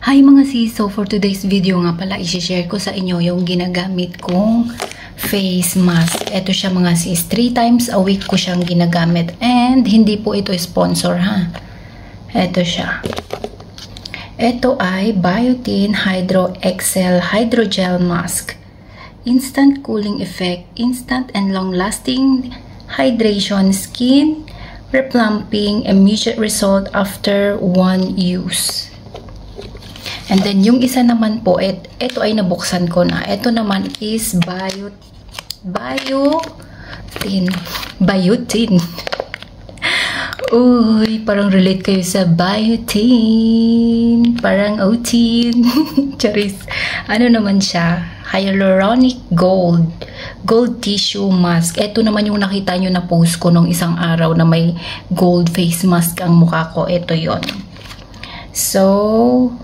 Hi mga sis, so for today's video nga pala, i-share ko sa inyo yung ginagamit kong face mask. Ito siya mga sis, 3 times a week ko siyang ginagamit and hindi po ito sponsor ha. Ito siya. Ito ay Biotin Hydro Excel Hydrogel Mask. Instant cooling effect, instant and long-lasting hydration, skin replumping, immediate result after one use. And then, yung isa naman po, ito ay nabuksan ko na. Ito naman is Biotin. Uy, parang relate kayo sa Biotin. Parang Otin. Charis. Ano naman siya? Hyaluronic Gold Tissue Mask. Ito naman yung nakita nyo na post ko nung isang araw na may gold face mask ang mukha ko. Ito yon. So,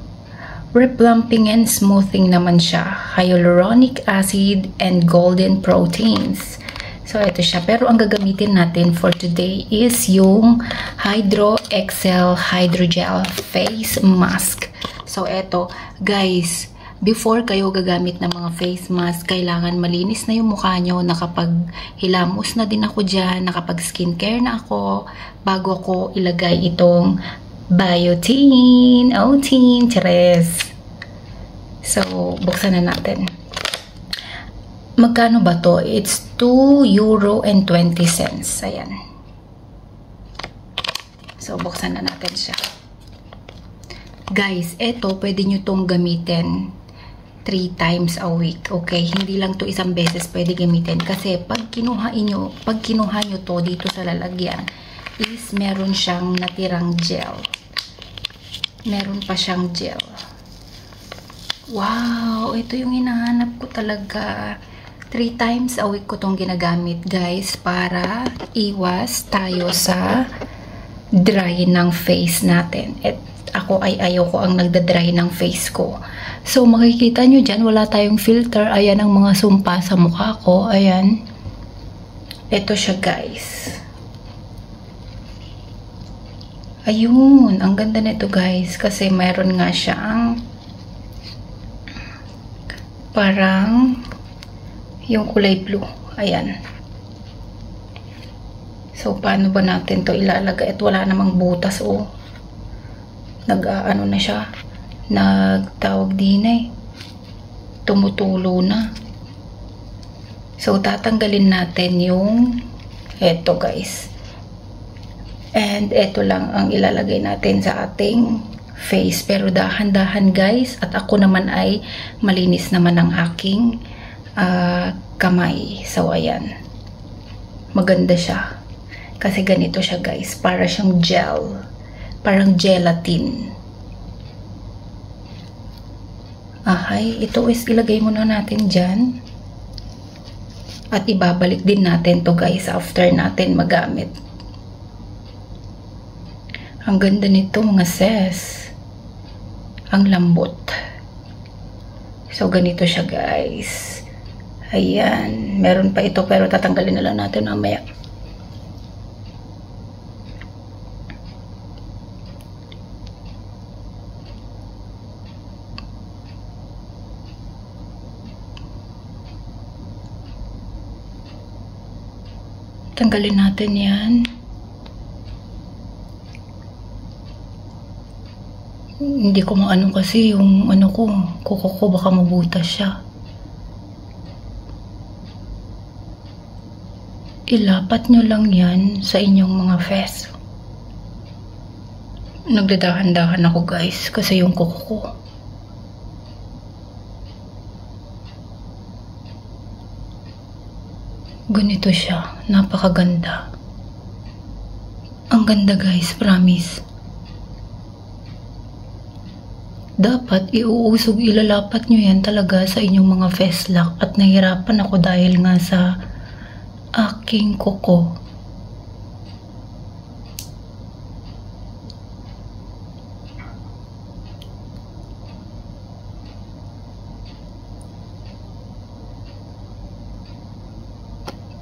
replumping and smoothing naman siya. Hyaluronic acid and golden proteins. So, ito siya. Pero ang gagamitin natin for today is yung Hydro Excel Hydrogel Face Mask. So, ito. Guys, before kayo gagamit ng mga face mask, kailangan malinis na yung mukha nyo. Nakapaghilamos na din ako dyan. Nakapag-skincare na ako bago ko ilagay itong Biotin. Otin. Cheres. So, buksan na natin. Magkano ba to? It's €2.20. Ayan. So, buksan na natin siya. Guys, ito, pwede nyo tong gamitin 3 times a week. Okay? Hindi lang to isang beses pwede gamitin. Kasi, pag kinuha nyo to dito sa lalagyan, is meron siyang natirang gel. Meron pa siyang gel. Wow! Ito yung hinahanap ko talaga. 3 times a week ko tong ginagamit, guys, para iwas tayo sa dry ng face natin. At ako ay ayoko ang nagda-dry ng face ko. So, makikita nyo dyan, wala tayong filter. Ayan ang mga sumpa sa mukha ko. Ayan. Ito siya, guys. Ayun. Ang ganda nito, guys. Kasi mayroon nga siyang parang yung kulay blue. Ayan. So, paano ba natin to ilalagay? At wala namang butas, oh. Nag-ano na siya. Nagtawag din eh. Tumutulo na. So, tatanggalin natin yung eto, guys. And eto lang ang ilalagay natin sa ating face. Pero dahan-dahan, guys. At ako naman ay malinis naman ang aking kamay. So, ayan. Maganda siya. Kasi ganito siya, guys. Para siyang gel. Parang gelatin. Ahay, ito is ilagay muna natin dyan. At ibabalik din natin to, guys, after natin magamit. Ang ganda nito, mga sis. Ang lambot. So, ganito siya, guys. Ayan. Meron pa ito, pero tatanggalin na lang natin mamaya. Tanggalin natin yan. Hindi ko maano kasi yung kuko ko baka mabutas siya. Ilapat nyo lang yan sa inyong mga face. Nagdadahan-dahan ako, guys, kasi yung kuko ko. Ganito siya. Napakaganda. Ang ganda, guys. Promise. Dapat iuusog, ilalapat nyo yan talaga sa inyong mga face lock. At nahirapan ako dahil nga sa aking kuko.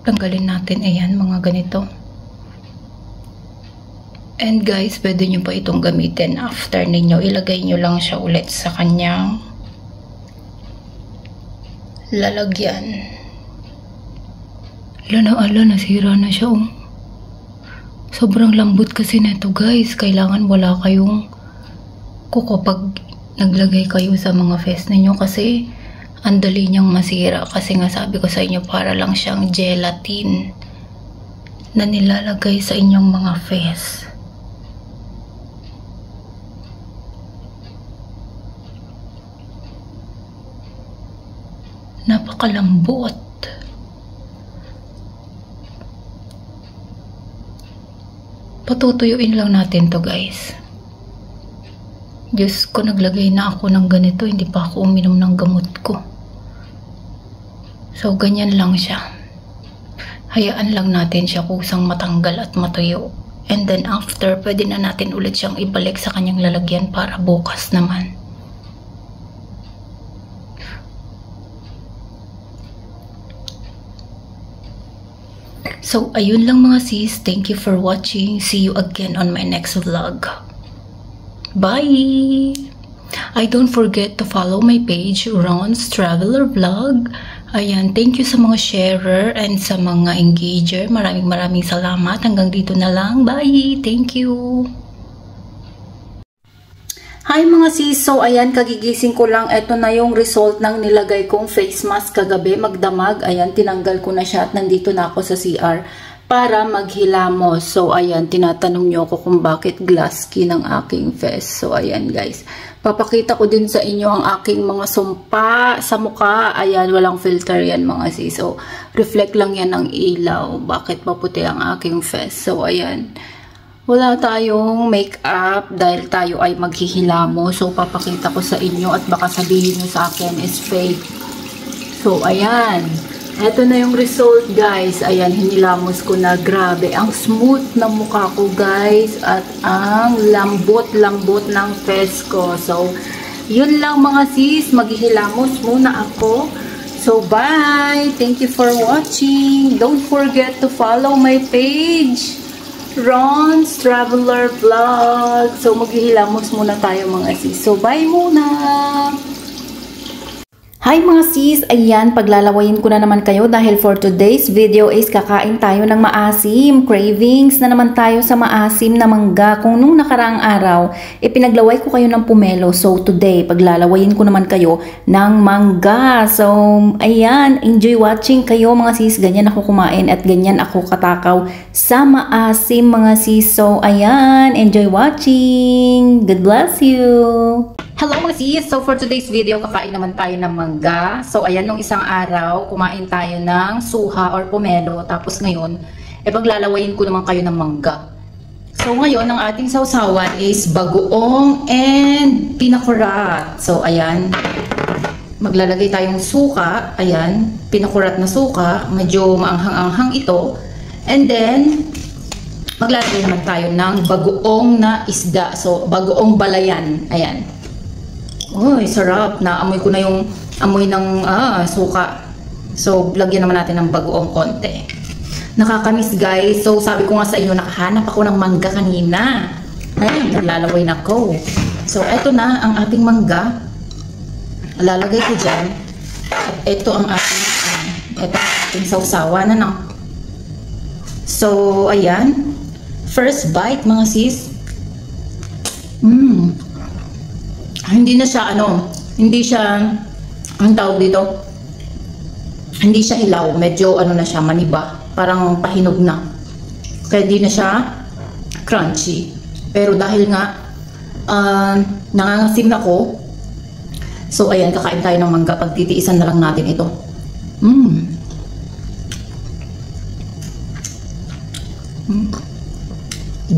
Tanggalin natin, ayan, mga ganito. And guys, pwede nyo pa itong gamitin after ninyo. Ilagay nyo lang siya ulit sa kanyang lalagyan. Ala, nasira na siya oh. Sobrang lambot kasi nito guys. Kailangan wala kayong kuko pag naglagay kayo sa mga fest ninyo kasi ang dali niyang masira. Kasi nga sabi ko sa inyo, para lang siyang gelatin na nilalagay sa inyong mga fest. Napakalambot. Patutuyuin lang natin to guys. Diyos ko, naglagay na ako ng ganito. Hindi pa ako uminom ng gamot ko. So, ganyan lang siya. Hayaan lang natin siya kusang matanggal at matuyo. And then after, pwede na natin ulit siyang ibalik sa kanyang lalagyan para bukas naman. So, ayun lang mga sis. Thank you for watching. See you again on my next vlog. Bye! Don't forget to follow my page, Ron's Traveler Vlog. Ayan, thank you sa mga sharer and sa mga engager. Maraming salamat. Hanggang dito na lang. Bye! Thank you! Hi mga sis! So ayan, kagigising ko lang. Ito na yung result ng nilagay kong face mask kagabi. Magdamag. Ayan, tinanggal ko na siya at nandito na ako sa CR para maghilamos. So ayan, tinatanong nyo ako kung bakit glass skin ang aking face. So ayan guys, papakita ko din sa inyo ang aking mga sumpa sa mukha. Ayan, walang filter yan mga sis. So reflect lang yan ng ilaw. Bakit maputi ang aking face? So ayan, wala tayong makeup dahil tayo ay maghihilamos. So papakita ko sa inyo at baka sabihin nyo sa akin is fake. So ayan, eto na yung result guys. Ayan, hinilamos ko na. Grabe, ang smooth na mukha ko guys. At ang lambot-lambot ng face ko. So, yun lang mga sis. Maghihilamos muna ako. So, bye! Thank you for watching. Don't forget to follow my page, Ron's Traveler Vlog. So, maghihilamos muna tayo mga sis. So, bye muna! Hi mga sis! Ayan, paglalawayin ko na naman kayo dahil for today's video is kakain tayo ng maasim. Cravings na naman tayo sa maasim na mangga. Kung nung nakaraang araw, pinaglaway ko kayo ng pomelo. So today, paglalawayin ko naman kayo ng mangga. So, ayan, enjoy watching kayo mga sis. Ganyan ako kumain at ganyan ako katakaw sa maasim mga sis. So, ayan, enjoy watching. God bless you! Hello mga sis! So for today's video, kakain naman tayo ng mangga. So ayan, nung isang araw, kumain tayo ng suha or pomelo. Tapos ngayon, paglalawayin ko naman kayo ng mangga. So ngayon, ang ating sausawan is bagoong and pinakurat. So ayan, maglalagay tayong suka. Ayan, pinakurat na suka. Medyo maanghang-anghang ito. And then, maglalagay naman tayo ng bagoong na isda. So bagoong balayan. Ayan. Uy, sarap. Naamoy ko na yung amoy ng suka. So, lagyan naman natin ng bagoong konti. Nakakamiss guys. So, sabi ko nga sa inyo, nakahanap ako ng mangga kanina. Ay, naglalaway na ako. So, eto na ang ating mangga. Lalagay ko dyan. At eto ang ating sausawan. Ano? So, ayan. First bite mga sis. Hindi na siya hindi siya, ang tawag dito, hindi siya hilaw, medyo na siya, maniba, parang pahinog na. Kaya hindi na siya crunchy. Pero dahil nga nangangasim ako, so ayan, kakain tayo ng mangga. Pagtitiisan na lang natin ito.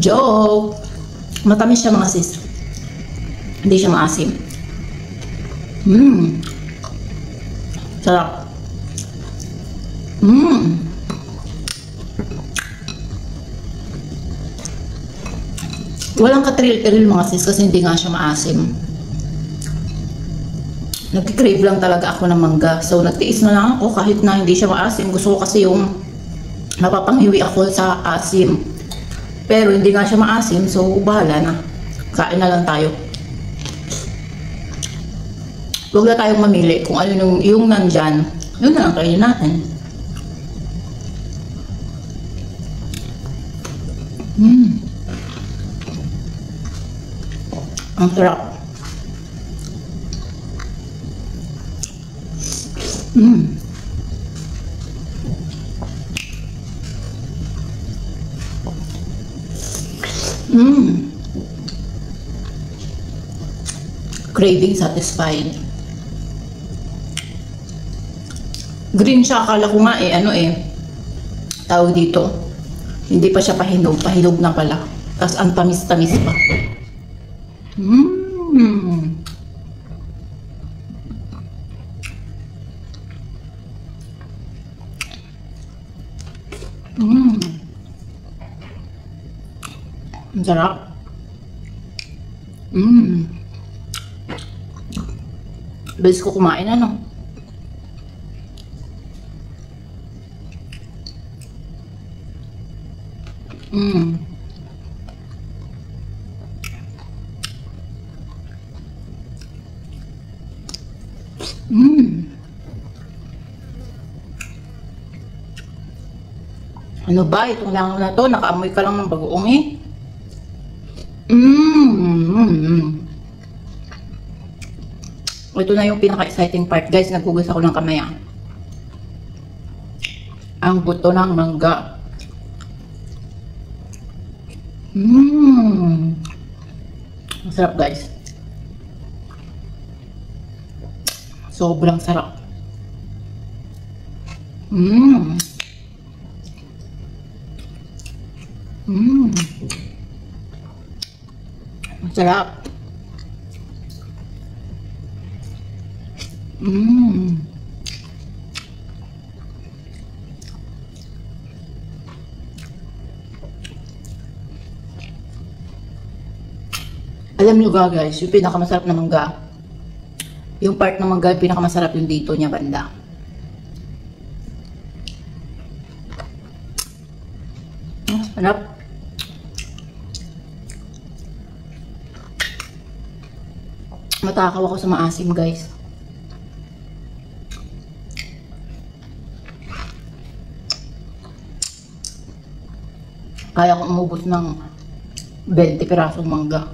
Joke! Matamis siya mga sis. Hindi siya maasim. Sarap. Walang katril-tril mga sis kasi hindi nga siya maasim. Nagkikrave lang talaga ako ng mangga. So nagtiis na lang ako kahit na hindi siya maasim. Gusto ko kasi yung mapapanghiwi ako sa asim. Pero hindi nga siya maasim, so bahala na. Kain na lang tayo. Huwag na tayong mamili kung ano yung nandyan. Yun na lang kainin natin. Ang sarap. Craving satisfied. Green siya, akala ko nga tawag dito. Hindi pa siya pahinog, pahinog na pala. Tapos ang tamis-tamis pa. Ang sarap. Bilis ko kumain, ano? Ano ba? Itong langaw na to, nakaamoy ka lang ng bagoong eh. Ito na yung pinaka-exciting part, guys. Naghugas ako ng kamay. Ang buto ng mangga. Masarap, guys. Sobrang sarap. Masarap. Alam nyo ga, guys, yung pinakamasarap na mangga, yung part ng mangga, yung pinakamasarap yung dito niya banda. Sarap. Matakaw ako sa maasim, guys. Kaya ko umubos ng 20 pirasong mangga.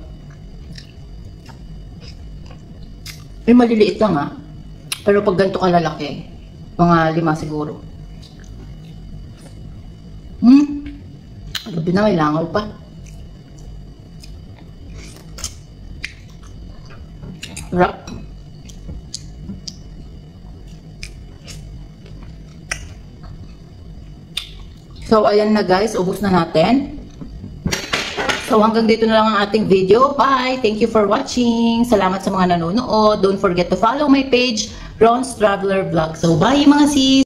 Maliliit lang pero pag ganito kalalaki, mga 5 siguro. Gabi na, may langaw pa. Sarap. So ayan na, guys, ubos na natin. So hanggang dito na lang ang ating video. Bye! Thank you for watching. Salamat sa mga nanonood. Don't forget to follow my page, Ron's Traveler Vlog. So bye mga sis!